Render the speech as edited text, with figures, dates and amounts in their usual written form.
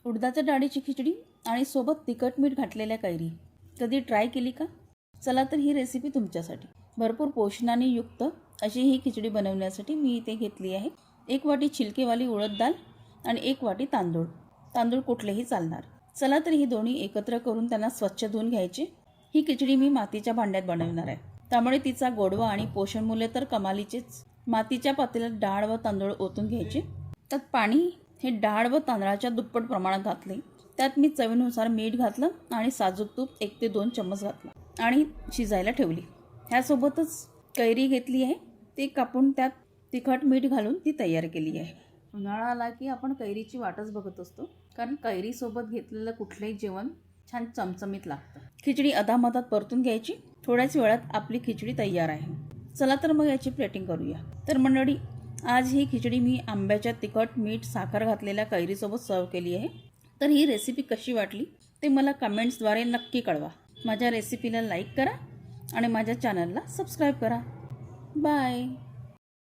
उडदाच्या डाळीची खिचडी आणि सोबत तिखट मीठ घातलेल्या कैरी कधी ट्राय केली का? चला तर ही रेसिपी तुमच्यासाठी. भरपूर पोषणाने युक्त अशी ही खिचडी बनवण्यासाठी मी इथे घेतली आहे 1 वाटी छिलकेवाली उडद डाळ आणि 1 वाटी तांदूळ. तांदूळ कुठलेही चालणार. चला तर ही दोन्ही एकत्र करून त्यांना स्वच्छ धुवून घ्यायची. ही खिचडी मी मातीच्या भांड्यात बनवणार आहे, त्यामुळे तिचा गोडवा आणि पोषण मूल्य तर कमालीचेच. मातीच्या पातेल्यात डाळ व तांदूळ ओतून घ्यायचे. त्यात पाणी हे डाळ व तांदळाच्या दुप्पट प्रमाणात घातले. त्यात मी चवीनुसार मीठ घातलं आणि साजूक तूप 1 ते 2 चम्मच घातलं आणि शिजायला ठेवली. ह्यासोबतच कैरी घेतली आहे, ती कापून त्यात तिखट मीठ घालून ती तयार केली आहे. उन्हाळा आला की आपण कैरीची वाटच बघत असतो, कारण कैरीसोबत घेतलेलं कुठलंही जेवण छान चमचमीत लागतं. खिचडी अधामधात परतून घ्यायची. थोड्याच वेळात आपली खिचडी तयार आहे. चला तर मग याची प्लेटिंग करूया. तर मंडळी, आज ही खिचडी मी आंब्याच्या तिखट मीठ साखर घातलेल्या कैरीसोबत सर्व केली आहे. तर ही रेसिपी कशी वाटली ते मला कमेंट्सद्वारे नक्की कळवा. माझ्या रेसिपीला लाईक करा आणि माझ्या चॅनलला सबस्क्राईब करा. बाय.